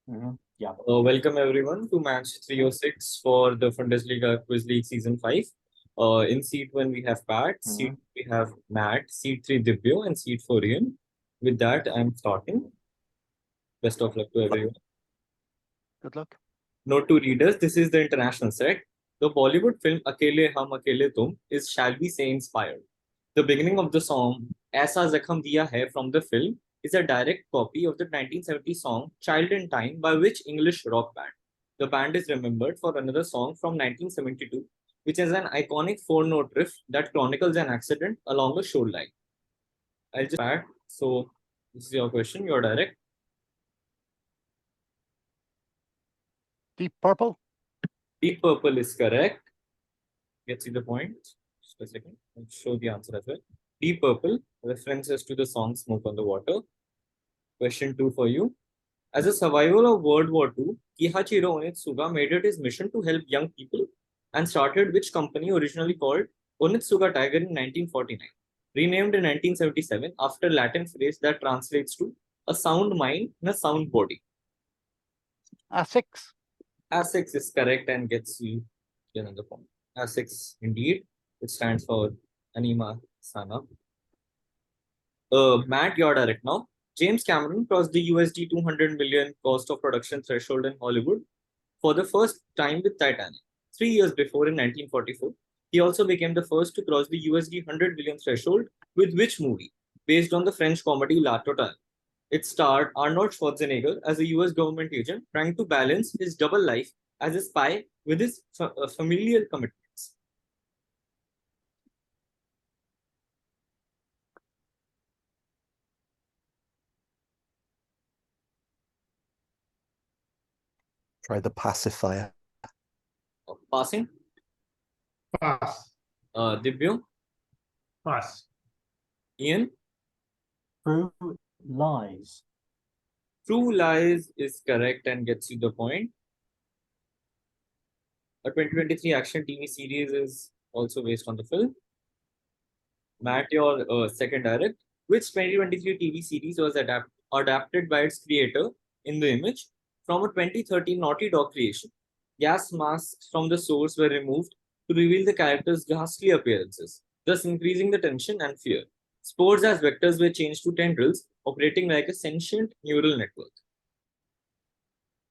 Yeah. Welcome everyone to match 306 for the Fundaesliga Quiz League Season 5. In seat 1 we have Pat, seat 2 we have Matt, seat 3 Dibyo, and seat 4 Ian. With that, I'm starting. Best of luck to everyone. Good luck. Note to readers, this is the international set. The Bollywood film Akele Hum Akele Tum is shall we say inspired. The beginning of the song Aisa Zakham Diya Hai from the film is a direct copy of the 1970 song Child in Time by which English rock band. The band is remembered for another song from 1972, which is an iconic four-note riff that chronicles an accident along a shoreline. I'll just add. So this is your question. You're direct. Deep Purple. Deep Purple is correct. Get see the point. Just a second. I'll show the answer as well. Deep Purple references to the song Smoke on the Water. Question 2 for you. As a survivor of World War II, Kihachiro Onitsuga made it his mission to help young people and started which company originally called Onitsuga Tiger in 1949, renamed in 1977 after Latin phrase that translates to a sound mind in a sound body. A6. A6 is correct and gets you another point. A6 indeed. It stands for Anima Sana. Matt, you're direct now. James Cameron crossed the USD 200 million cost of production threshold in Hollywood for the first time with Titanic. 3 years before, in 1944, he also became the first to cross the USD 100 million threshold with which movie? Based on the French comedy La Totale. It starred Arnold Schwarzenegger as a US government agent trying to balance his double life as a spy with his familial commitments. Try the pacifier. Passing. Pass. Dibyo. Pass. Ian. True Lies. True Lies is correct and gets you the point. A 2023 action TV series is also based on the film. Matt, your second direct. Which 2023 TV series was adapted by its creator in the image from a 2013 Naughty Dog creation? Gas masks from the source were removed to reveal the characters' ghastly appearances, thus increasing the tension and fear. Spores as vectors were changed to tendrils, operating like a sentient neural network.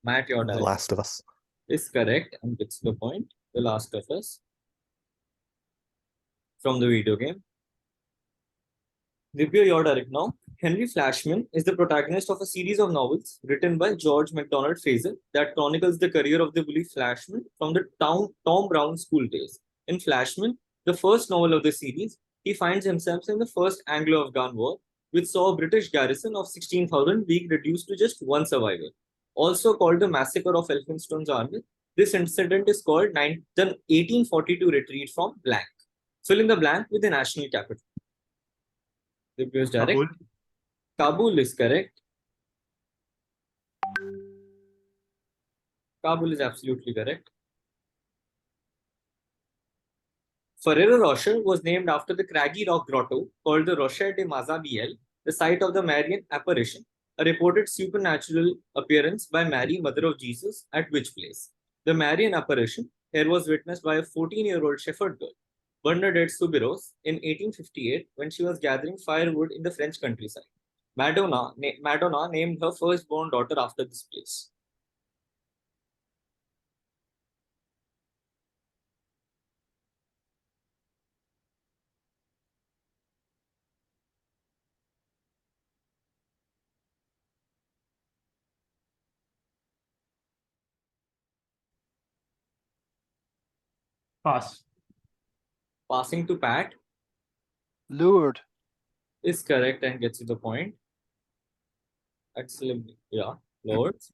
Matt, your The direct Last of Us. is correct and gets the point. The Last of Us from the video game. Dibyo, you're direct now. Henry Flashman is the protagonist of a series of novels written by George MacDonald Fraser that chronicles the career of the bully Flashman from the Tom Brown school days. In Flashman, the first novel of the series, he finds himself in the First Anglo-Afghan War, which saw a British garrison of 16,000 being reduced to just one survivor. Also called the Massacre of Elphinstone's Army, this incident is called the 1842 Retreat from Blank. Fill in the blank with the national capital. Dibyo is direct. Kabul. Kabul is correct. Kabul is absolutely correct. Ferrero Rocher was named after the craggy rock grotto called the Rocher de Mazabiel, the site of the Marian apparition, a reported supernatural appearance by Mary, Mother of Jesus, at which place? The Marian apparition here was witnessed by a 14-year-old shepherd girl, Bernadette Soubirous, in 1858 when she was gathering firewood in the French countryside. Madonna named her firstborn daughter after this place. Pass. Passing to Pat Lured. is correct and gets you the point. Excellent. Yeah, Lords.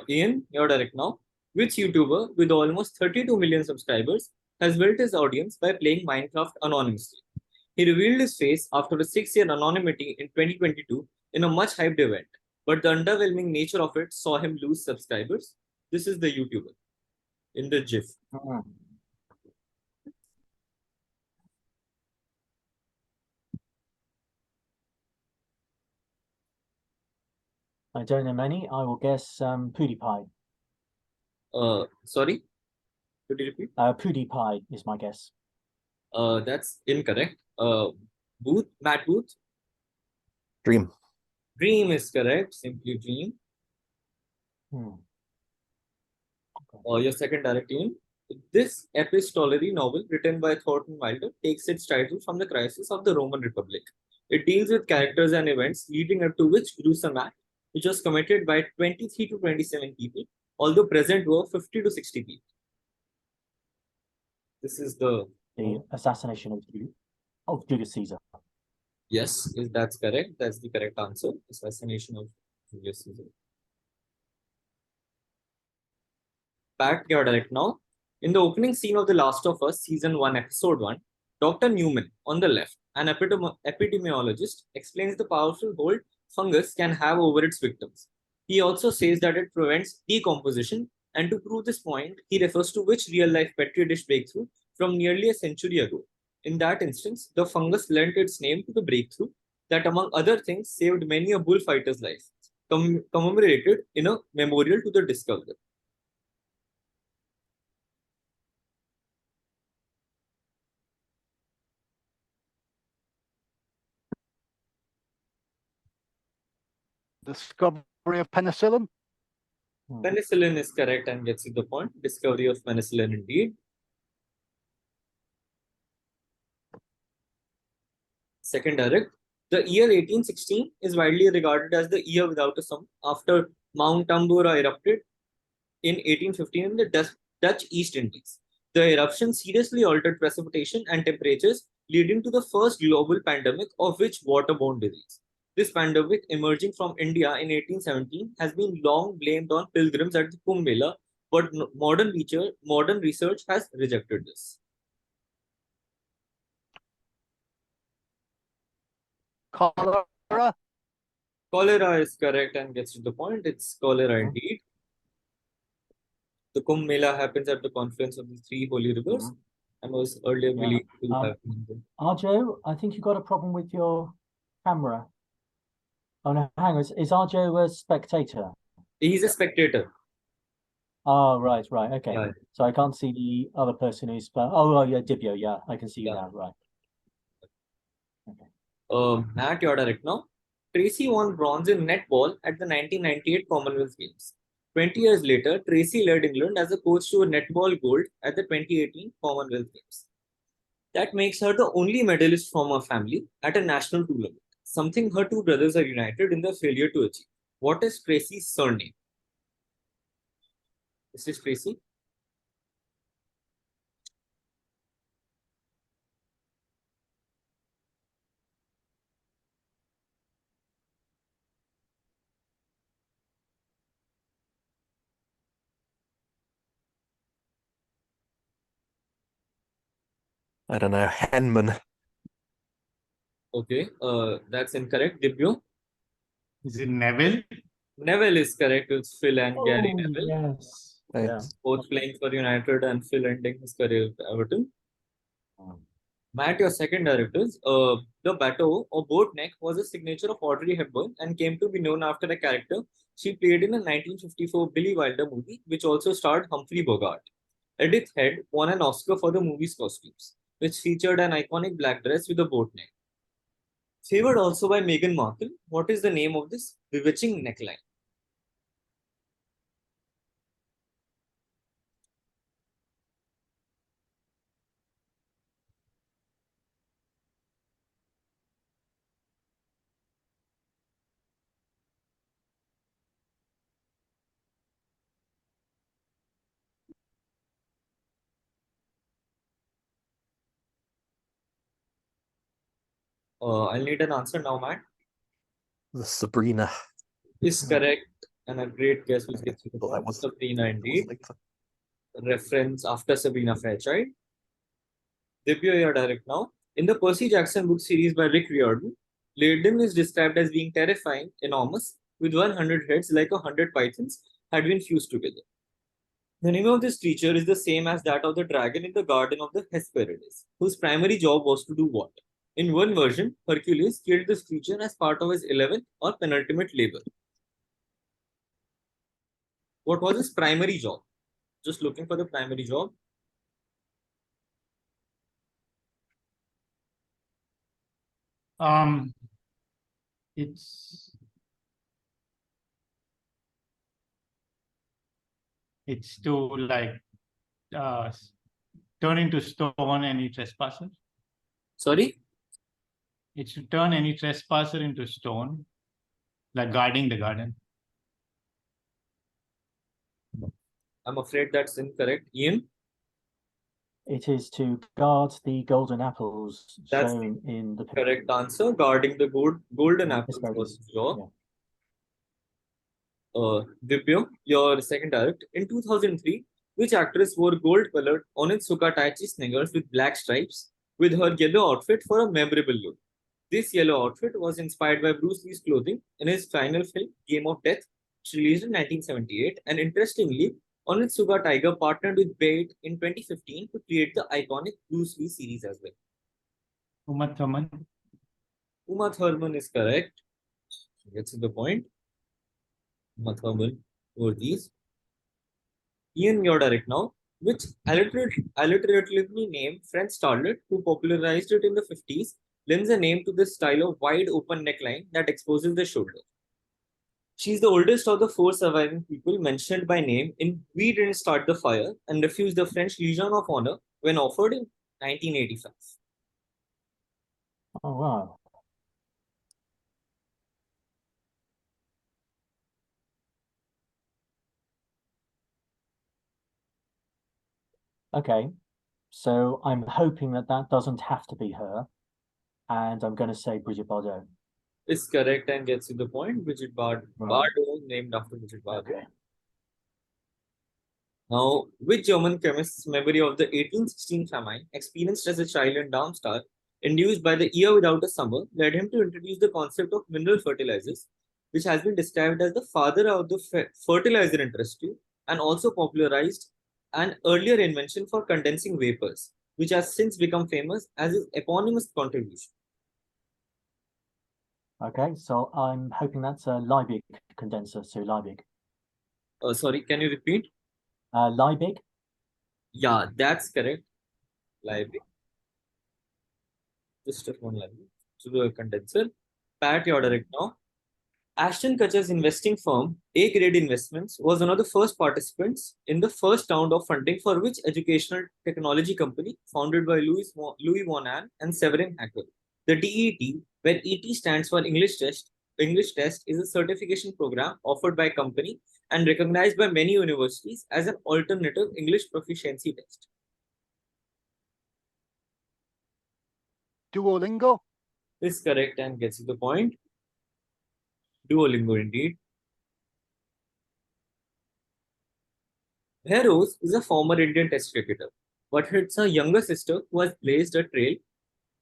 Ian, you're direct now. Which YouTuber with almost 32 million subscribers has built his audience by playing Minecraft anonymously? He revealed his face after a 6-year anonymity in 2022 in a much hyped event, but the underwhelming nature of it saw him lose subscribers. This is the YouTuber in the GIF. I don't know many. I will guess PewDiePie. Sorry, could you repeat? PewDiePie is my guess. That's incorrect. Matt Booth. Dream. Dream is correct. Simply Dream. Your second direct even. This epistolary novel, written by Thornton Wilder, takes its title from the crisis of the Roman Republic. It deals with characters and events leading up to which gruesome act, which was committed by 23 to 27 people, although present were 50 to 60 people. This is the assassination of Julius Caesar. Yes, that's correct. That's the correct answer. Assassination of Julius Caesar. Pat, you're direct now. In the opening scene of The Last of Us, Season 1, Episode 1, Dr. Newman, on the left, an epidemiologist, explains the powerful hold fungus can have over its victims. He also says that it prevents decomposition, and to prove this point, he refers to which real-life Petri dish breakthrough from nearly a century ago. In that instance, the fungus lent its name to the breakthrough that, among other things, saved many a bullfighter's life, commemorated in a memorial to the discoverer. Discovery of penicillin. Penicillin is correct and gets you the point. Discovery of penicillin indeed. Second direct. The year 1816 is widely regarded as the year without a sum after Mount Tambora erupted in 1815 in the Dutch East Indies. The eruption seriously altered precipitation and temperatures, leading to the first global pandemic of which waterborne disease. This pandemic, emerging from India in 1817, has been long blamed on pilgrims at the Kumbh Mela, but modern research has rejected this. Cholera. Cholera is correct and gets to the point. It's cholera indeed. The Kumbh Mela happens at the confluence of the three holy rivers and was earlier believed to happen. Arjo, I think you got a problem with your camera. Oh no, hang on. Is Arjo a spectator? He's a spectator. Oh, right, okay. Yeah. So I can't see the other person who's... Oh, yeah, Dibyo, yeah. I can see you now, right. Okay. Matt, you're direct now. Tracy won bronze in netball at the 1998 Commonwealth Games. 20 years later, Tracy led England as a coach to a netball gold at the 2018 Commonwealth Games. That makes her the only medalist from her family at a national tournament, something her two brothers are united in their failure to achieve. What is Tracy's surname? This is Tracy. I don't know. Henman. Okay, that's incorrect. Dibyo? Is it Neville? Neville is correct. It's Phil and Gary Neville. Yes. Yeah. Both playing for United and Phil ending his career at Everton. Matt, your second directors. The bateau or boat neck was a signature of Audrey Hepburn and came to be known after a character she played in a 1954 Billy Wilder movie, which also starred Humphrey Bogart. Edith Head won an Oscar for the movie's costumes, which featured an iconic black dress with a boat neck. Favored also by Meghan Markle, what is the name of this bewitching neckline? I'll need an answer now, Matt. The Sabrina. Is correct and a great guess which gets you the Well, point. Sabrina indeed. Like Reference after Sabrina Fairchild. Dibyo, you're direct now. In the Percy Jackson book series by Rick Riordan, Leyden is described as being terrifying, enormous, with 100 heads like 100 pythons had been fused together. The name of this creature is the same as that of the dragon in the Garden of the Hesperides, whose primary job was to do what? In one version, Hercules killed this creature as part of his 11th or penultimate labor. What was his primary job? Just looking for the primary job. It's to like turn into stone any trespasser. Sorry? It's to turn any trespasser into stone, like guarding the garden. I'm afraid that's incorrect. Ian? It is to guard the golden apples That's shown in the picture. Correct answer. Guarding the golden Yes, apples very was good. his job. Yeah. Dibyo, your second direct. In 2003, which actress wore gold colored Onitsuka Taichi sneakers with black stripes with her yellow outfit for a memorable look? This yellow outfit was inspired by Bruce Lee's clothing in his final film, Game of Death, which released in 1978. And interestingly, Onitsuka Tiger partnered with Bait in 2015 to create the iconic Bruce Lee series as well. Uma Thurman. Uma Thurman is correct. Gets to the point. Uma Thurman over these. Ian, your direct now. Which alliteratively named French starlet who popularized it in the 50s lends a name to this style of wide open neckline that exposes the shoulder. She's the oldest of the 4 surviving people mentioned by name in We Didn't Start the Fire and refused the French Legion of Honor when offered in 1985. Oh, wow. Okay, so I'm hoping that doesn't have to be her, and I'm going to say Bridget Bardot. Is correct and gets you the point. Bridget Bardot, named after Bridget Bardot. Okay. Now, which German chemist's memory of the 1816 famine, experienced as a child in Darmstadt, induced by the year without a summer, led him to introduce the concept of mineral fertilizers, which has been described as the father of the fertilizer industry and also popularized an earlier invention for condensing vapors, which has since become famous as his eponymous contribution. Okay, so I'm hoping that's a Liebig condenser, so Liebig. Sorry, can you repeat? Liebig? Yeah, that's correct. Liebig. Just one line. So the condenser. Pat, your direct now. Ashton Kutcher's investing firm, A Grade Investments, was one of the first participants in the first round of funding for which educational technology company founded by Louis Monan and Severin Hacker. The DET, where ET stands for English Test, is a certification program offered by a company and recognized by many universities as an alternative English proficiency test. Duolingo. Is correct and gets you the point. Duolingo indeed. Rose is a former Indian Test cricketer, but it's her younger sister who has blazed a trail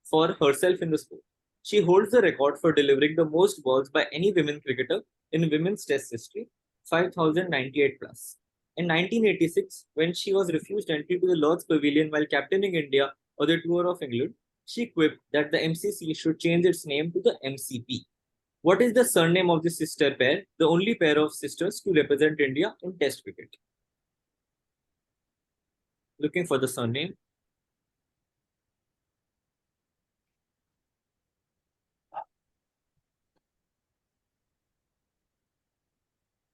for herself in the sport. She holds the record for delivering the most balls by any women cricketer in women's Test history, 5,098 plus. In 1986, when she was refused entry to the Lord's Pavilion while captaining India or the Tour of England, she quipped that the MCC should change its name to the MCP. What is the surname of the sister pair, the only pair of sisters to represent India in Test cricket? Looking for the surname.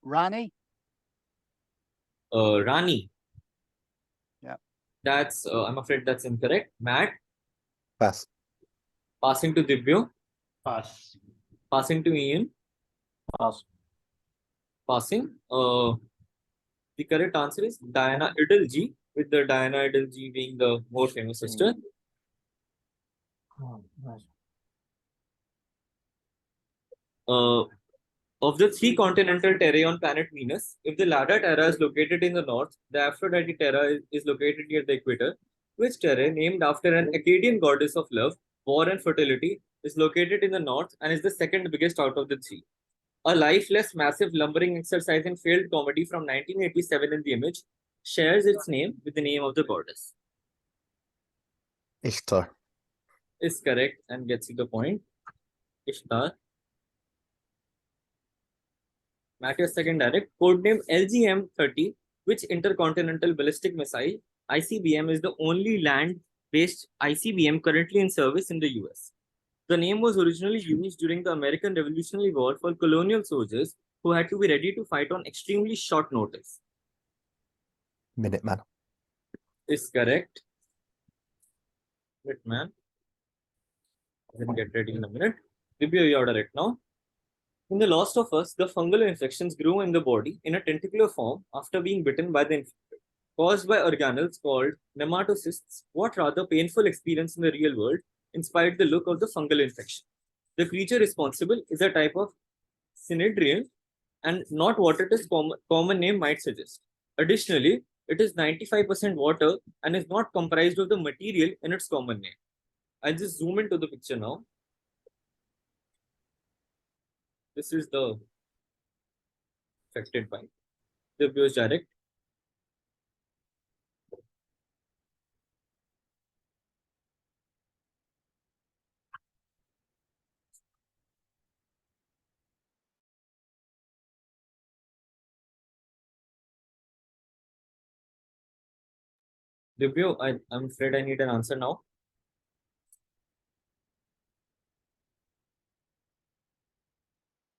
Rani. Rani. Yeah. That's, I'm afraid that's incorrect. Matt. Pass. Passing to Dibyo. Pass. Passing to Ian. Pass. Passing. The correct answer is Diana Idilji, with the Diana Idilji being the more famous sister. Oh, nice. Of the 3 continental terrae on planet Venus, if the Lada Terra is located in the north, the Aphrodite Terra is located near the equator. Which terrae, named after an Akkadian goddess of love, war, and fertility, is located in the north and is the second biggest out of the 3? A lifeless, massive, lumbering exercise in failed comedy from 1987 in the image shares its name with the name of the goddess. Ishtar. Is correct and gets you the point. Ishtar. Mattia's second direct, codenamed LGM-30, which intercontinental ballistic missile (ICBM) is the only land-based ICBM currently in service in the US. The name was originally used during the American Revolutionary War for colonial soldiers who had to be ready to fight on extremely short notice. Minuteman. Is correct. Minuteman. I will get ready in a minute. Dibyo, you are direct now. In The Last of Us, the fungal infections grew in the body in a tentacular form after being bitten by the infected, caused by organelles called nematocysts. What rather painful experience in the real world inspired the look of the fungal infection. The creature responsible is a type of synedrian and not what its common name might suggest. Additionally, it is 95% water and is not comprised of the material in its common name. I'll just zoom into the picture now. This is the affected by the abuse direct. Dibyo, I'm afraid I need an answer now.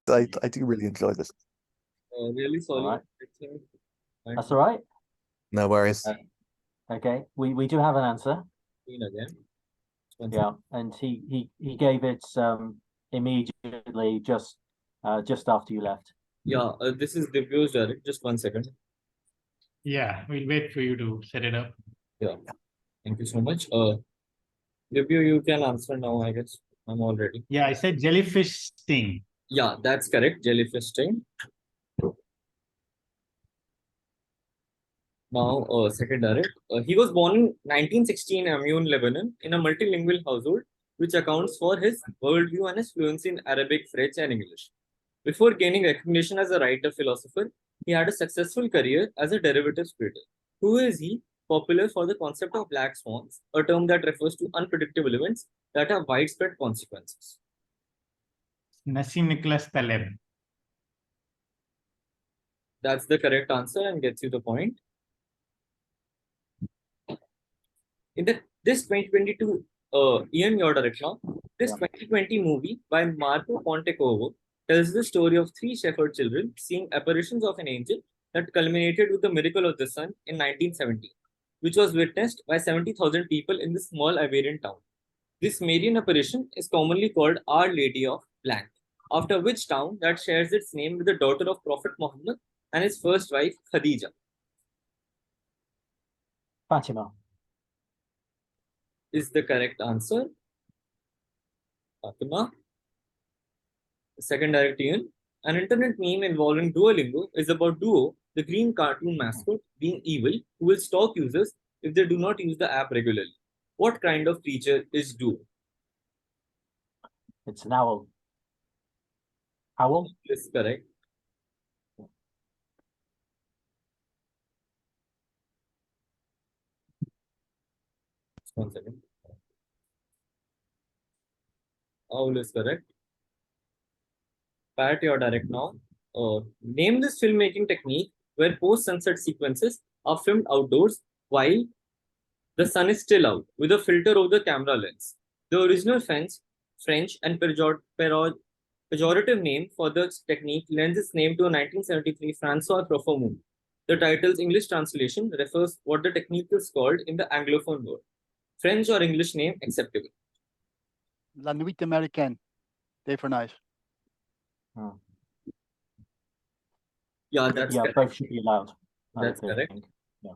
I do really enjoy this. Really sorry. Alright. I think That's all right. No worries. Okay, we do have an answer. again. Yeah, and he gave it immediately just after you left. Yeah, this is Dibyo's direct. Just 1 second. Yeah, we'll wait for you to set it up. Yeah. Thank you so much. Dibyo, you can answer now, I guess. I'm all ready. Yeah, I said jellyfish sting. Yeah, that's correct. Jellyfish sting. Now, second direct. He was born in 1916 in Amiens, Lebanon, in a multilingual household, which accounts for his worldview and his fluency in Arabic, French, and English. Before gaining recognition as a writer-philosopher, he had a successful career as a derivatives trader. Who is he? Popular for the concept of black swans, a term that refers to unpredictable events that have widespread consequences. Nassim Nicholas Taleb. That's the correct answer and gets you the point. In this 2022 Ian, your direction, this Yeah. 2020 movie by Marco Pontecorvo tells the story of three shepherd children seeing apparitions of an angel that culminated with the miracle of the sun in 1970, which was witnessed by 70,000 people in this small Iberian town. This Marian apparition is commonly called Our Lady of Blank, after which town that shares its name with the daughter of Prophet Muhammad and his first wife, Khadija. Fatima. Is the correct answer. Fatima. Second direct Ian. An internet meme involving Duolingo is about Duo, the green cartoon mascot, being evil, who will stalk users if they do not use the app regularly. What kind of creature is Duo? It's an owl. Owl? Is correct. Just 1 second. Owl is correct. Pat, you're direct now. Name this filmmaking technique where post-sunset sequences are filmed outdoors while the sun is still out with a filter over the camera lens. The original French and pejorative name for the technique lends its name to a 1973 Francois Truffaut movie. The title's English translation refers what the technique is called in the Anglophone world. French or English name acceptable. La Nuit Américaine. Dave Fernayes. Yeah, that's Yeah, correct. both should be allowed. I That's think. correct. Yeah.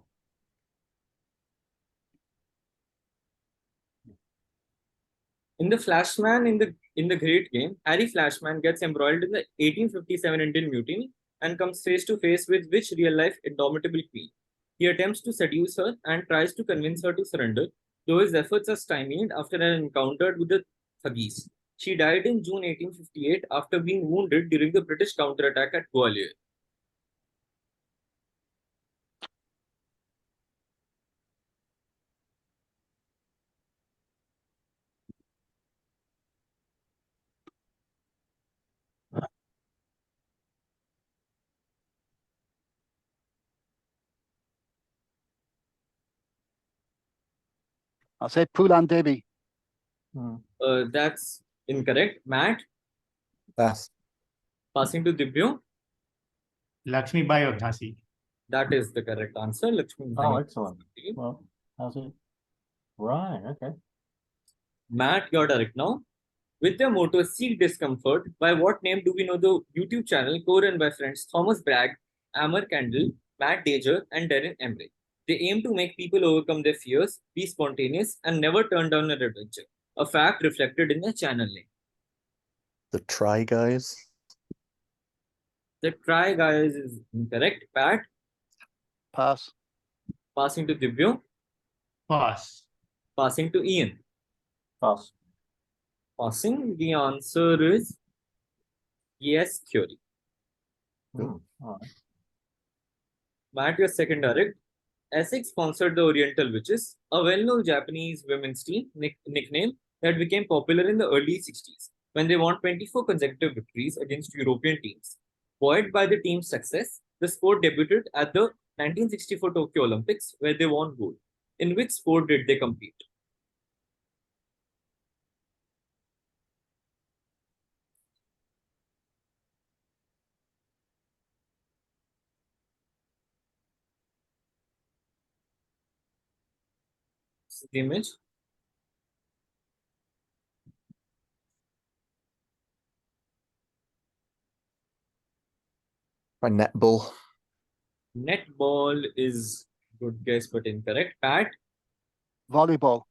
In the Flashman in the Great Game, Harry Flashman gets embroiled in the 1857 Indian Mutiny and comes face to face with which real-life indomitable queen? He attempts to seduce her and tries to convince her to surrender, though his efforts are stymied after an encounter with the Thuggees. She died in June 1858 after being wounded during the British counterattack at Gwalior. I'll say Pulan Devi. Hmm. That's incorrect. Matt, Pass. passing to Dibyo. Lakshmi Bai of Jhansi. That is the correct answer. Lakshmi. Oh, excellent. Well, how's it? Right, okay. Matt, you're direct now. With their motto Seek Discomfort, by what name do we know the YouTube channel co-run by friends Thomas Bragg, Amar Kendall, Matt Dager, and Darren Emre? They aim to make people overcome their fears, be spontaneous, and never turn down an adventure. A fact reflected in their channel name. The Try Guys. The Try Guys is incorrect. Pat, Pass. passing to Dibyo, Pass. passing to Ian. Pass. Passing, the answer is yes, theory. Hmm. All right. Matt, your second direct. Essex sponsored the Oriental Witches, a well-known Japanese women's team nickname that became popular in the early 60s when they won 24 consecutive victories against European teams. Buoyed by the team's success, the sport debuted at the 1964 Tokyo Olympics, where they won gold. In which sport did they compete? This is the image. By netball. Netball is good guess, but incorrect. Pat Volleyball.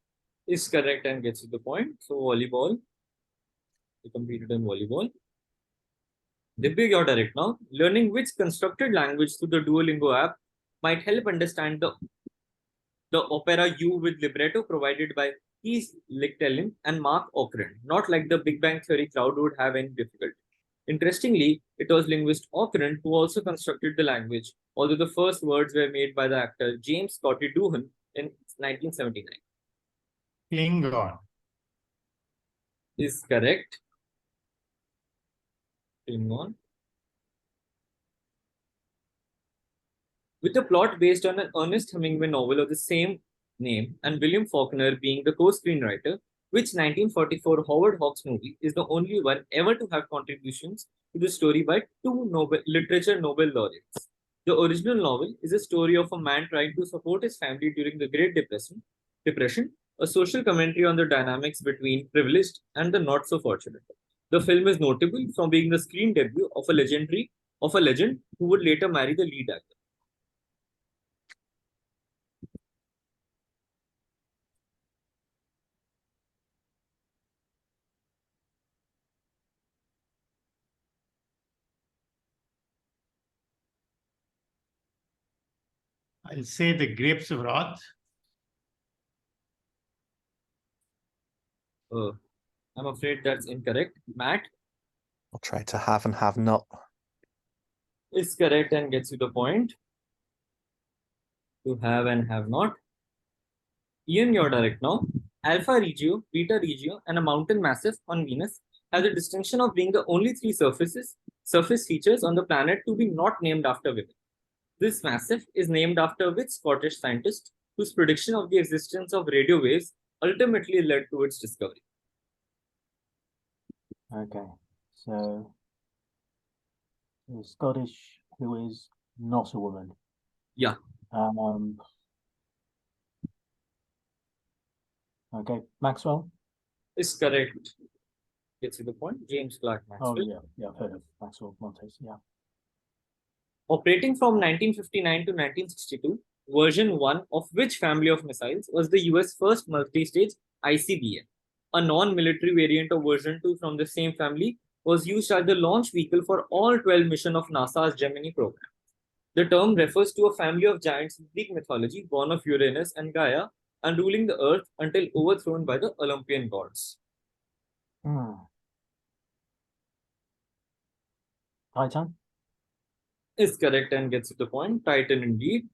is correct and gets you the point. So volleyball. They competed in volleyball. Dibyo, you're direct now. Learning which constructed language through the Duolingo app might help understand the opera You with libretto provided by Keith Lichtelin and Mark Okrand, not like the Big Bang Theory crowd would have any difficulty. Interestingly, it was linguist Okrand who also constructed the language, although the first words were made by the actor James Scotty Doohan in 1979. Klingon. Is correct. Klingon. With a plot based on an Ernest Hemingway novel of the same name and William Faulkner being the co-screenwriter, which 1944 Howard Hawks movie is the only one ever to have contributions to the story by two literature Nobel laureates. The original novel is a story of a man trying to support his family during the Great Depression, a social commentary on the dynamics between privileged and the not so fortunate. The film is notable from being the screen debut of a legend who would later marry the lead actor. I'll say the Grapes of Wrath. I'm afraid that's incorrect. Matt I'll try to have and have not. is correct and gets you the point. To have and have not. Ian, you're direct now. Alpha Regio, Beta Regio, and a mountain massif on Venus have the distinction of being the only three surface features on the planet to be not named after women. This massif is named after which Scottish scientist whose prediction of the existence of radio waves ultimately led to its discovery? Okay. So the Scottish who is not a woman. Yeah. Okay. Maxwell? Is correct. Gets you the point. James Clerk Maxwell. Oh, yeah, I've heard of Maxwell Montes, yeah. Operating from 1959 to 1962, version 1 of which family of missiles was the US first multi-stage ICBM? A non-military variant of version 2 from the same family was used as the launch vehicle for all 12 missions of NASA's Gemini program. The term refers to a family of giants in Greek mythology born of Uranus and Gaia and ruling the earth until overthrown by the Olympian gods. Titan? Is correct and gets you the point. Titan indeed.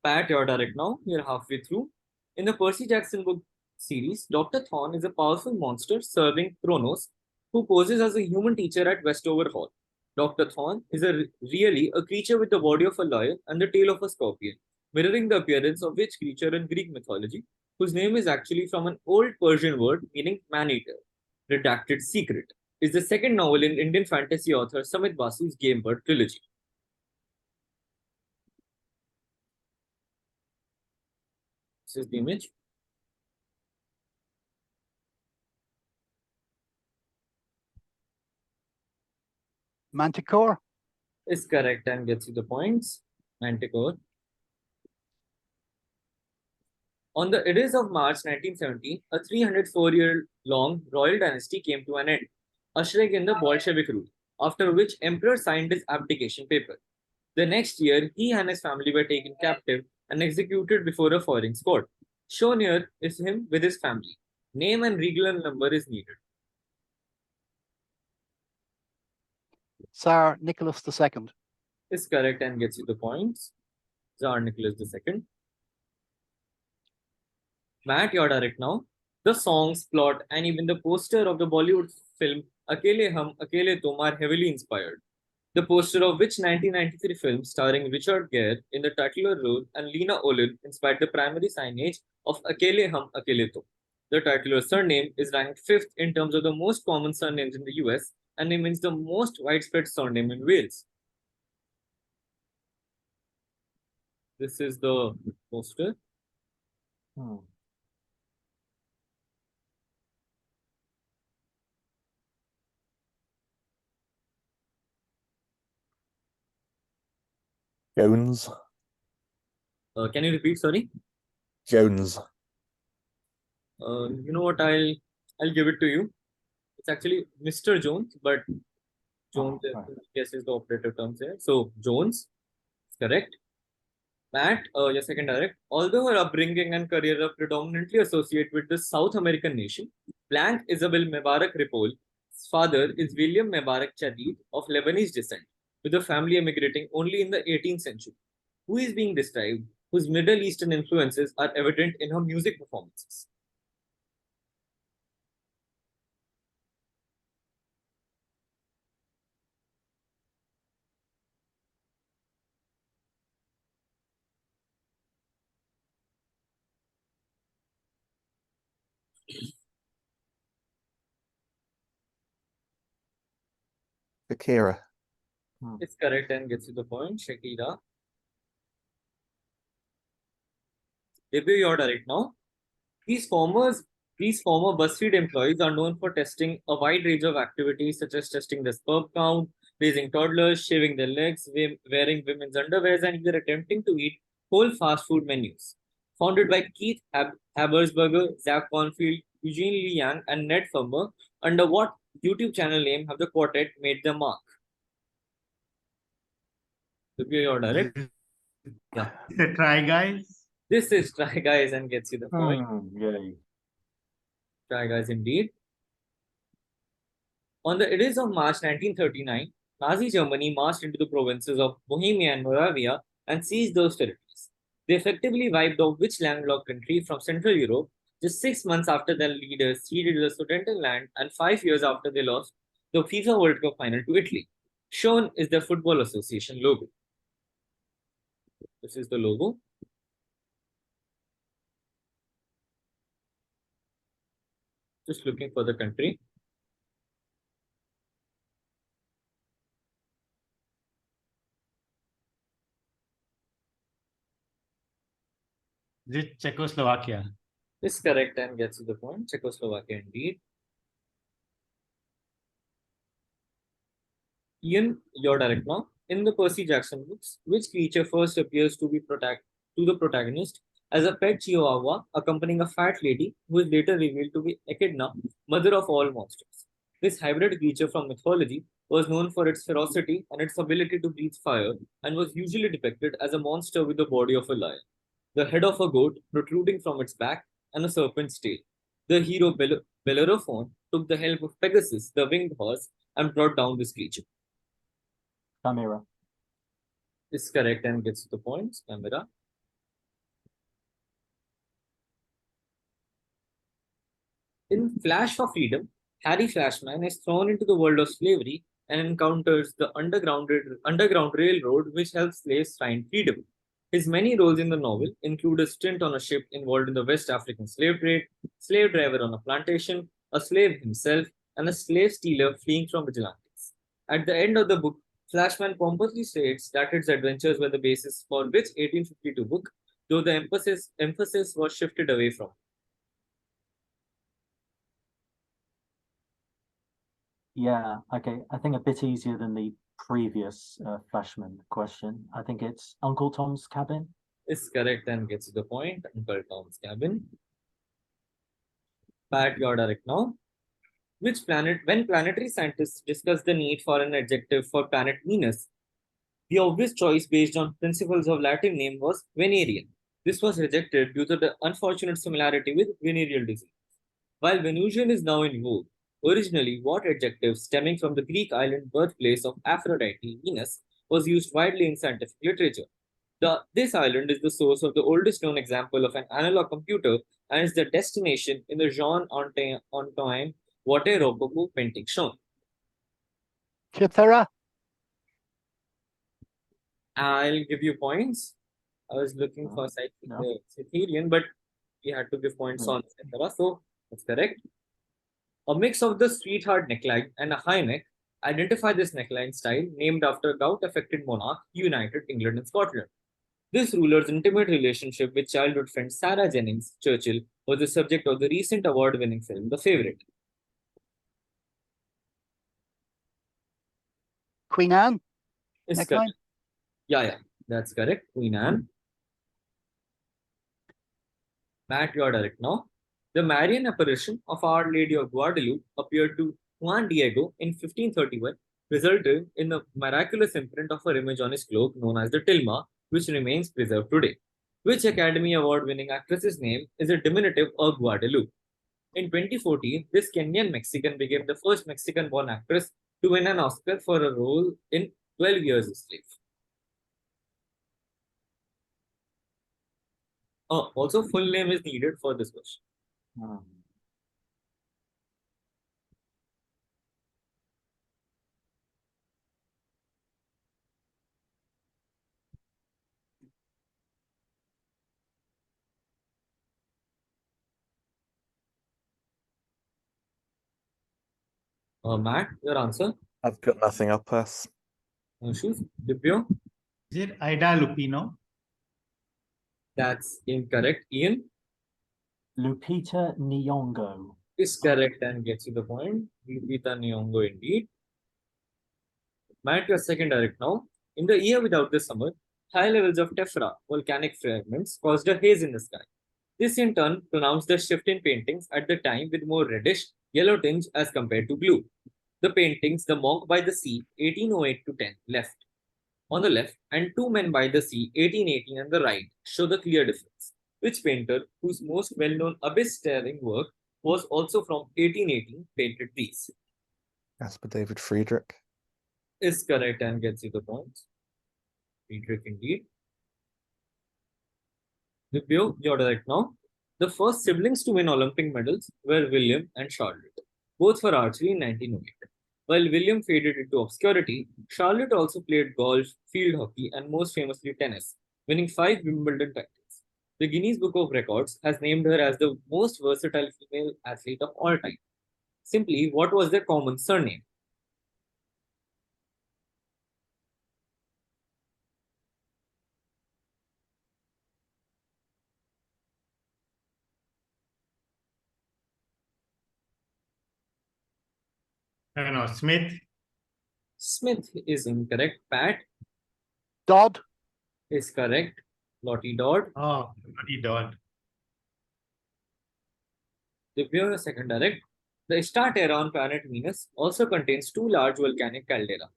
Pat, you're direct now. You're halfway through. In the Percy Jackson book series, Dr. Thorne is a powerful monster serving Kronos who poses as a human teacher at Westover Hall. Dr. Thorne is really a creature with the body of a lion and the tail of a scorpion. mirroring the appearance of which creature in Greek mythology, whose name is actually from an old Persian word meaning man-eater. Redacted Secret is the second novel in Indian fantasy author Samit Basu's Game Bird trilogy. This is the image. Manticore. Is correct and gets you the points. Manticore. On the edicts of March 1970, a 304-year-long royal dynasty came to an end, ushering in the Bolshevik rule, after which Emperor signed his abdication paper. The next year, he and his family were taken captive and executed before a firing squad. Shown here is him with his family. Name and regal number is needed. Tsar Nicholas II. Is correct and gets you the points. Tsar Nicholas II. Matt, you're direct now. The songs, plot, and even the poster of the Bollywood film Akele Hum Akele Tum are heavily inspired. The poster of which 1993 film starring Richard Gere in the titular role and Lena Olin inspired the primary signage of Akele Hum Akele Tum. The titular surname is ranked 5th in terms of the most common surnames in the US and remains the most widespread surname in Wales. This is the poster. Jones. Can you repeat? Sorry. Jones. You know what? I'll give it to you. It's actually Mr. Jones, but Jones, I guess, is the operative term here. So Jones, correct. Matt, your second direct. Although her upbringing and career are predominantly associated with the South American nation, Blank Isabel Mebarak Ripoll's father is William Mebarak Chadid of Lebanese descent, with the family emigrating only in the 18th century. Who is being described, whose Middle Eastern influences are evident in her music performances? Shakira. It's correct and gets you the point. Shakira. Dibyo, you're direct now. These former BuzzFeed employees are known for testing a wide range of activities such as testing the sperm count, raising toddlers, shaving their legs, wearing women's underwears, and even attempting to eat whole fast food menus. Founded by Keith Habersberger, Zach Cornfield, Eugene Lee Yang, and Ned Fummer, under what YouTube channel name have the quartet made their mark? Dibyo, you're direct. Yeah. Try Guys. This is Try Guys and gets you the point. Yay. Try Guys indeed. On the edicts of March 1939, Nazi Germany marched into the provinces of Bohemia and Moravia and seized those territories. They effectively wiped out which landlocked country from Central Europe just 6 months after their leaders ceded the Sudetenland and 5 years after they lost the FIFA World Cup final to Italy. Shown is the Football Association logo. This is the logo. Just looking for the country. Is it Czechoslovakia? Is correct and gets you the point. Czechoslovakia indeed. Ian, you're direct now. In the Percy Jackson books, which creature first appears to the protagonist as a pet chihuahua accompanying a fat lady who is later revealed to be Echidna, mother of all monsters? This hybrid creature from mythology was known for its ferocity and its ability to breathe fire and was usually depicted as a monster with the body of a lion, the head of a goat protruding from its back, and a serpent's tail. The hero Bellerophon took the help of Pegasus, the winged horse, and brought down this creature. Chimera. Is correct and gets the points. Camera. In Flash for Freedom, Harry Flashman is thrown into the world of slavery and encounters the underground railroad which helps slaves find freedom. His many roles in the novel include a stint on a ship involved in the West African slave trade, slave driver on a plantation, a slave himself, and a slave stealer fleeing from vigilantes. At the end of the book, Flashman pompously states that its adventures were the basis for which 1852 book, though the emphasis was shifted away from. Yeah, okay. I think a bit easier than the previous Flashman question. I think it's Uncle Tom's Cabin. Is correct and gets to the point. Uncle Tom's Cabin. Pat, you're direct now. Which planet, when planetary scientists discuss the need for an adjective for planet Venus, the obvious choice based on principles of Latin name was Venerian. This was rejected due to the unfortunate similarity with venereal disease. While Venusian is now in vogue, originally what adjective stemming from the Greek island birthplace of Aphrodite, Venus, was used widely in scientific literature. This island is the source of the oldest known example of an analog computer and is the destination in the Jean-Antoine Water Rococo painting shown. Cythera. I'll give you points. I was looking for Cytherian, but we had to give points on Cythera, so that's correct. A mix of the sweetheart neckline and a high neck identify this neckline style named after a gout-affected monarch who united England and Scotland. This ruler's intimate relationship with childhood friend Sarah Jennings Churchill was the subject of the recent award-winning film The Favourite. Queen Anne. Is Neckline. correct. Yeah, that's correct. Queen Anne. Matt, you're direct now. The Marian apparition of Our Lady of Guadalupe appeared to Juan Diego in 1531, resulting in a miraculous imprint of her image on his cloak known as the tilma, which remains preserved today. Which Academy Award winning actress's name is a diminutive of Guadalupe? In 2014, this Kenyan Mexican became the first Mexican born actress to win an Oscar for a role in 12 Years a Slave. Also, full name is needed for this question. Matt, your answer? I've got nothing. I'll pass. No issues. Dibyo? Is it Ida Lupino? That's incorrect. Ian? Lupita Nyong'o. Is correct and gets you the point. Lupita Nyong'o indeed. Matt, your second direct now. In the year without the summer, high levels of tephra, volcanic fragments, caused a haze in the sky. This in turn pronounced the shift in paintings at the time with more reddish yellow tinge as compared to blue. The paintings The Monk by the Sea, 1808 to 10, left. On the left, and Two Men by the Sea, 1818 on the right, show the clear difference. Which painter, whose most well-known abyss-staring work was also from 1818, painted these? Caspar David Friedrich. Is correct and gets you the points. Friedrich indeed. Dibyo, you're right now. The first siblings to win Olympic medals were William and Charlotte, both for archery in 1908. While William faded into obscurity, Charlotte also played golf, field hockey, and most famously tennis, winning 5 Wimbledon titles. The Guinness Book of Records has named her as the most versatile female athlete of all time. Simply, what was their common surname? I don't know. Smith? Smith is incorrect. Pat Dodd. is correct. Lottie Dodd. Oh, bloody Dodd. Dibyo, a second direct. The star terra on planet Venus also contains 2 large volcanic caldera.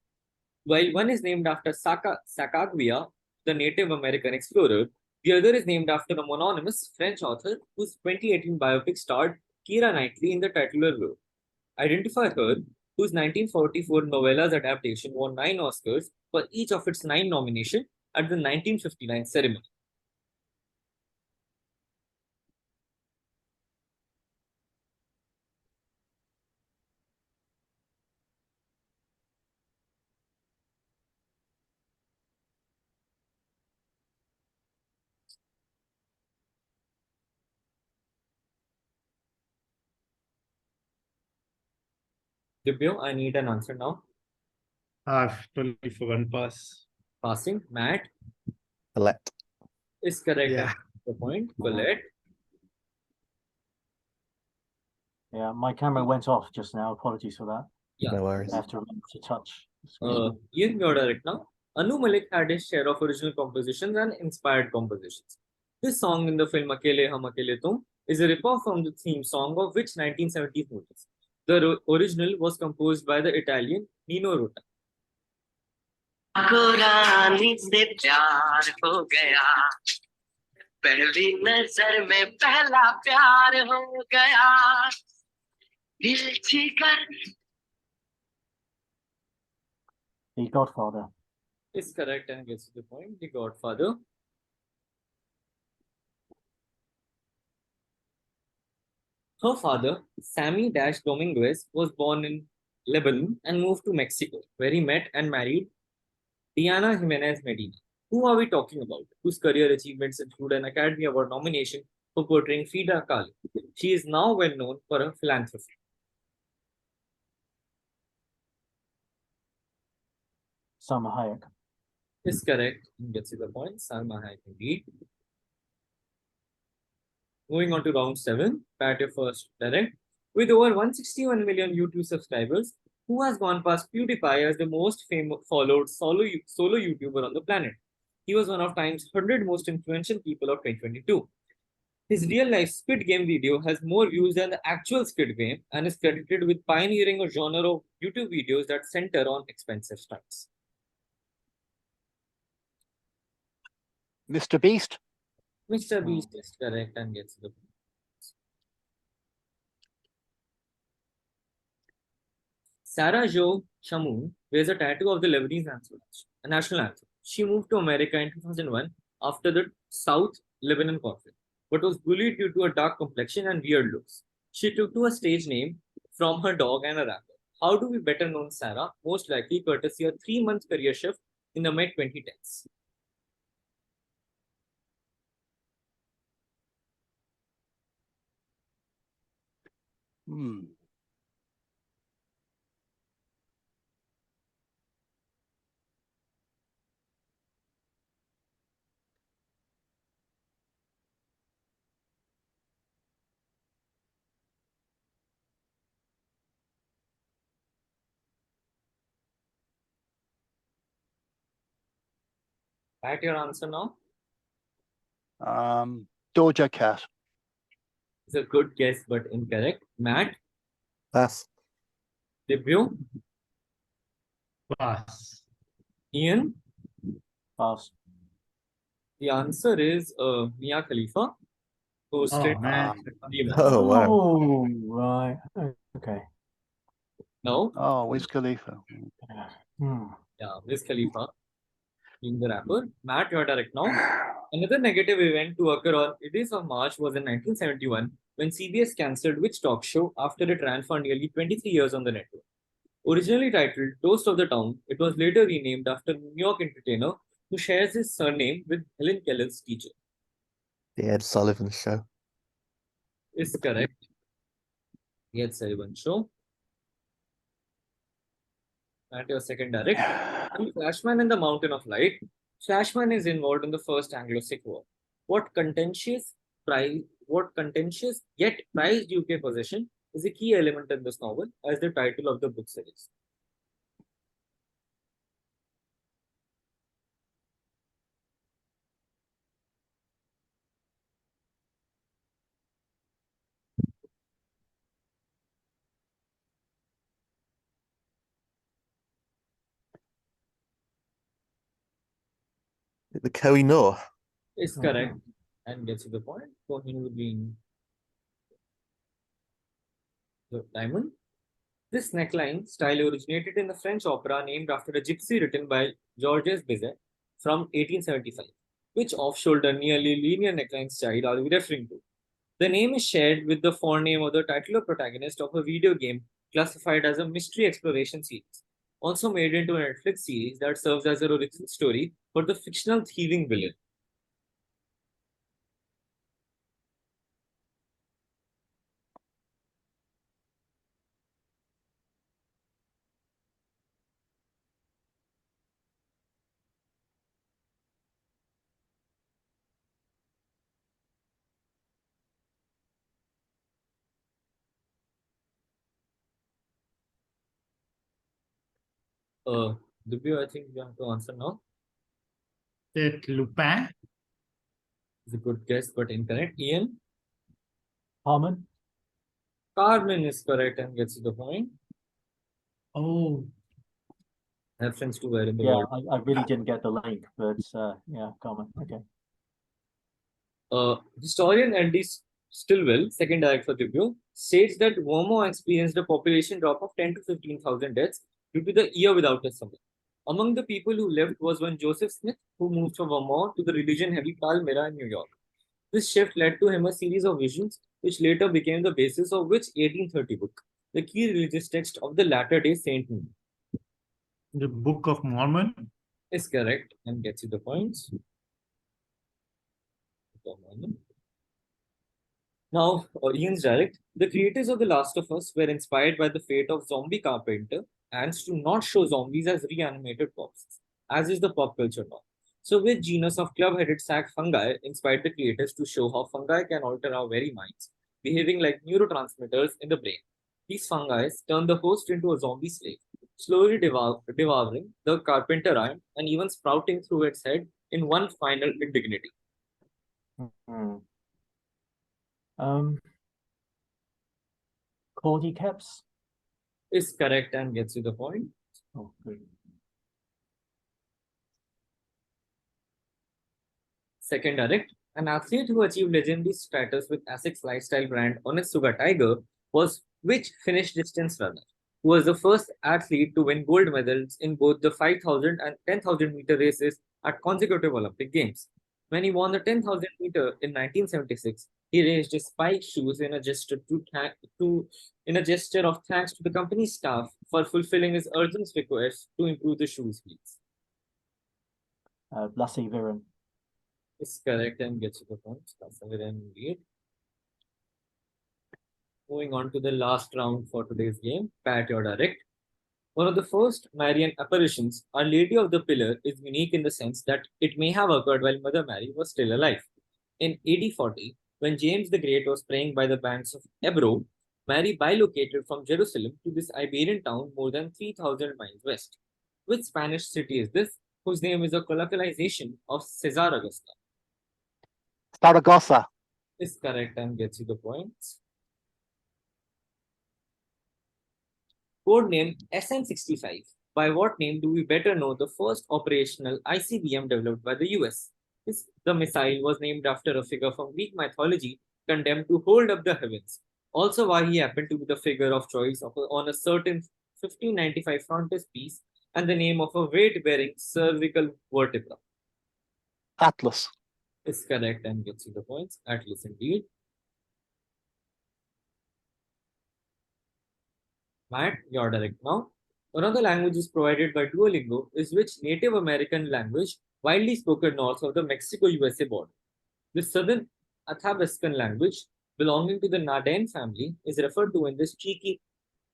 While one is named after Sacagawea, the Native American explorer, the other is named after a mononymous French author whose 2018 biopic starred Keira Knightley in the titular role. Identify her, whose 1944 novella's adaptation won 9 Oscars for each of its 9 nominations at the 1959 ceremony. Dibyo, I need an answer now. I've totally forgotten pass. Passing. Matt Colette. is correct. Yeah. The point. Mhm. Colette. Yeah, my camera went off just now. Apologies for that. Yeah. No worries. I have to remember to touch the screen. Ian, you're direct now. Anu Malik had his share of original compositions and inspired compositions. This song in the film Akele Hum Akele Tum is a ripoff from the theme song of which 1970s movies. The original was composed by the Italian Nino Rota. रानी से प्यार हो गया पहली नजर में पहला प्यार हो गया दिल छीकर The Godfather. Is correct and gets to the point. The Godfather. Her father, Sammy Dominguez, was born in Lebanon and moved to Mexico, where he met and married Diana Jimenez Medina. Who are we talking about? Whose career achievements include an Academy Award nomination for portraying Frida Kahlo. She is now well known for her philanthropy. Salma Hayek. Is correct and gets to the point. Salma Hayek indeed. Moving on to round 7, Pat your first direct. With over 161 million YouTube subscribers, who has gone past PewDiePie as the most followed solo YouTuber on the planet? He was one of Time's 100 most influential people of 2022. His real-life Squid Game video has more views than the actual Squid Game and is credited with pioneering a genre of YouTube videos that center on expensive stunts. Mr. Beast. Mr. Beast is correct and gets the point. Sarah Jo Shamoun wears a tattoo of the Lebanese national anthem. She moved to America in 2001 after the South Lebanon conflict, but was bullied due to a dark complexion and weird looks. She took to a stage name from her dog and a rapper. How do we better know Sarah? Most likely courtesy a 3-month career shift in the mid 2010s. Pat, your answer now? Doja Cat. It's a good guess, but incorrect. Matt, Pass. Dibyo, Pass. Ian. Pass. The answer is Mia Khalifa, hosted Oh man. the Oh, wow. Oh, right. Okay. No, Oh, Wiz Khalifa. Hmm. yeah, Wiz Khalifa being the rapper. Matt, you're direct now. Another negative event to occur on 8th of March was in 1971 when CBS cancelled which talk show after it ran for nearly 23 years on the network. Originally titled Toast of the Town, it was later renamed after a New York entertainer who shares his surname with Helen Keller's teacher. The Ed Sullivan Show. Is correct. The Ed Sullivan Show. At your second direct. In Flashman and the Mountain of Light, Flashman is involved in the First Anglo-Sikh War. What contentious yet prized UK possession is a key element in this novel, as the title of the book suggests. The Kohinoor. Is correct and gets to the point. Kohinoor being the diamond. This neckline style originated in the French opera named after a gypsy written by Georges Bizet from 1875. Which off-shoulder, nearly linear neckline style are we referring to? The name is shared with the forename of the titular protagonist of a video game classified as a mystery exploration series, also made into a Netflix series that serves as an origin story for the fictional thieving villain. Dibyo, I think you have to answer now. That Lupin. It's a good guess, but incorrect. Ian? Harmon? Carmen is correct and gets you the point. Oh, Reference to where in the Yeah, world. I really didn't get the link, but yeah, Carmen. Okay. Historian Andy Stilwell, second direct for Dibyo, states that Vermont experienced a population drop of 10 to 15,000 deaths due to the year without a summer. Among the people who left was one Joseph Smith, who moved from Vermont to the religion-heavy Palmyra in New York. This shift led to him a series of visions, which later became the basis of which 1830 book, the key religious text of the Latter-day Saint movement. the Book of Mormon. Is correct and gets you the points. Now, Ian's direct. The creators of The Last of Us were inspired by the fate of zombie carpenter and to not show zombies as reanimated corpses, as is the pop culture now. So, which genus of club-headed sac fungi inspired the creators to show how fungi can alter our very minds, behaving like neurotransmitters in the brain? These fungi turn the host into a zombie slave, slowly devouring the carpenter eye and even sprouting through its head in one final indignity. Cordyceps? Is correct and gets you the point. Oh, good. Second direct, an athlete who achieved legendary status with Asics lifestyle brand Onitsuga Tiger was which Finnish distance runner, who was the first athlete to win gold medals in both the 5,000 and 10,000 meter races at consecutive Olympic Games. When he won the 10,000 meter in 1976, he raised his spike shoes in a gesture of thanks to the company staff for fulfilling his urgent request to improve the shoes please. Lassie Viren. Is correct and gets you the points. That's a very indeed. Moving on to the last round for today's game, Pat your direct. One of the first Marian apparitions, Our Lady of the Pillar, is unique in the sense that it may have occurred while Mother Mary was still alive. In AD 40, when James the Great was praying by the banks of Ebro, Mary bilocated from Jerusalem to this Iberian town more than 3,000 miles west. Which Spanish city is this, whose name is a colloquialization of Cesar Augusta? Saragossa. Is correct and gets you the points. Code name SN65. By what name do we better know the first operational ICBM developed by the US? The missile was named after a figure from Greek mythology condemned to hold up the heavens. Also, why he happened to be the figure of choice on a certain 1595 frontispiece and the name of a weight-bearing cervical vertebra. Atlas. Is correct and gets you the points. Atlas indeed. Matt, your direct now. One of the languages provided by Duolingo is which Native American language widely spoken north of the Mexico-USA border. The southern Athabascan language belonging to the Narden family is referred to in this cheeky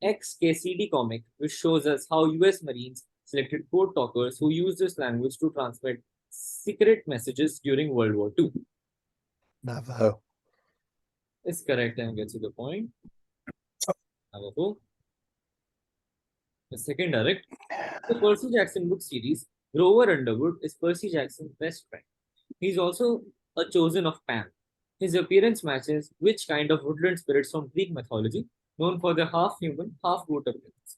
XKCD comic, which shows us how US Marines selected code talkers who used this language to transmit secret messages during World War II. Navajo. Is correct and gets you the point. Navajo. The second direct. The Percy Jackson book series, Grover Underwood is Percy Jackson's best friend. He's also a chosen of Pan. His appearance matches which kind of woodland spirits from Greek mythology, known for their half-human, half-goat appearance.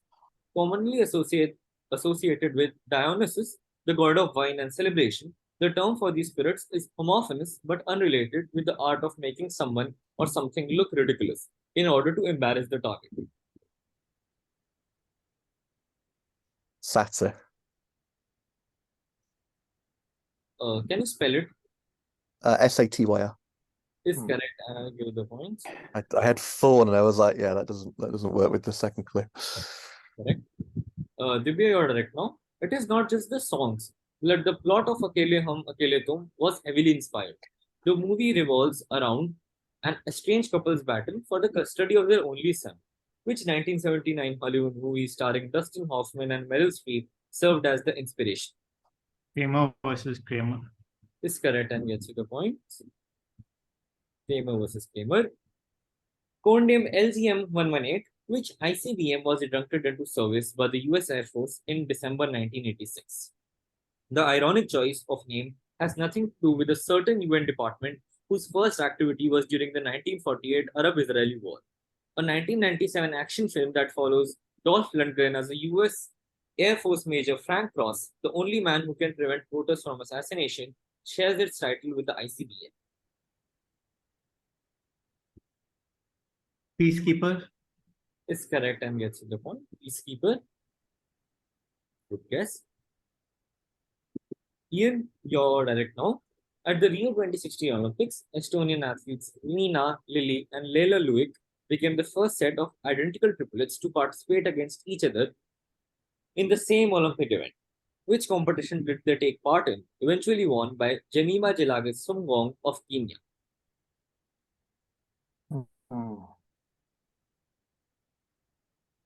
Commonly associated with Dionysus, the god of wine and celebration, the term for these spirits is homophonous but unrelated with the art of making someone or something look ridiculous in order to embarrass the target. Satyr. Can you spell it? Satyr. Is correct, and I'll give you the points. I had fawn and I was like, yeah, that doesn't work with the second clue. Correct. Dibyo, you're direct now. It is not just the songs. Like the plot of Akele Hum Akele Tum was heavily inspired. The movie revolves around an estranged couple's battle for the custody of their only son, which 1979 Hollywood movie starring Dustin Hoffman and Meryl Streep served as the inspiration. Kramer versus Kramer. Is correct and gets you the point. Kramer versus Kramer. Code name LGM-118 Which ICBM was inducted into service by the US Air Force in December 1986? The ironic choice of name has nothing to do with a certain UN department whose first activity was during the 1948 Arab-Israeli War. A 1997 action film that follows Dolph Lundgren as a US Air Force Major Frank Cross, the only man who can prevent voters from assassination, shares its title with the ICBM. Peacekeeper. Is correct and gets to the point. Peacekeeper. Good guess. Ian, you're direct now. At the Rio 2016 Olympics, Estonian athletes Nina, Lily, and Leila Luik became the first set of identical triplets to participate against each other in the same Olympic event. Which competition did they take part in? Eventually won by Jemima Jelages Sumgong of Kenya.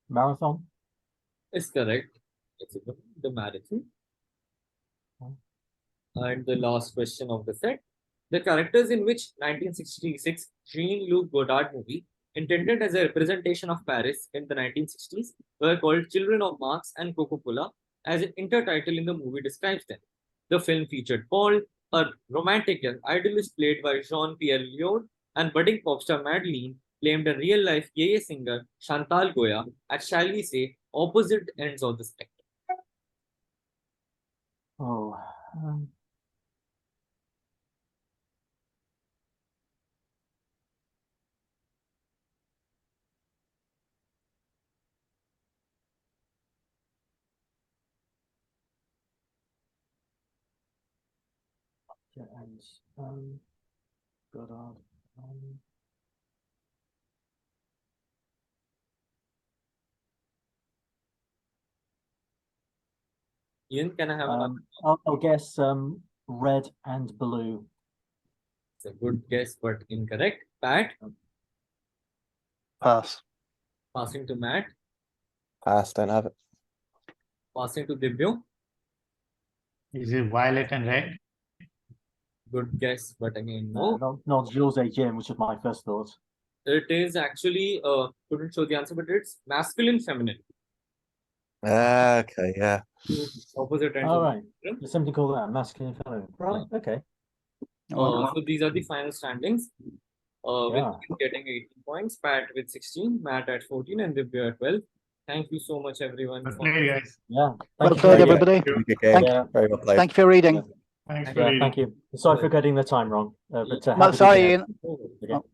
Marathon? Is correct. It's the marathon. And the last question of the set. The characters in which 1966 Jean-Luc Godard movie, intended as a representation of Paris in the 1960s, were called Children of Marx and Coca-Cola, as an intertitle in the movie describes them. The film featured Paul, a romantic young idealist played by Jean-Pierre Léaud, and budding pop star Madeleine, claimed a real-life yeye singer Chantal Goya at, shall we say, opposite ends of the spectrum. Oh, yeah, and Goddard. Ian, can I have another? I'll guess red and blue. It's a good guess, but incorrect. Pat, Pass. passing to Matt, Pass, don't have it. passing to Dibyo. Is it violet and red? Good guess, but again, no. Not Jose Jim, which was my first thought. It is actually, couldn't show the answer, but it's masculine, feminine. Okay, yeah. Opposite ends. All of the right. spectrum. There's something called that, masculine feminine. Right, okay. So these are the final standings. Yeah. With getting 18 points, Pat with 16, Matt at 14, and Dibyo at 12. Thank you so much, everyone. Well played, guys. Yeah. Well Thank you played, very much. everybody. Very good game. Thank- Yeah. Very well played. Thank you for reading. Thanks for Yeah, reading. thank you. Sorry for getting the time wrong. But No, have a good sorry, day. Ian. Oh, Okay. Oh.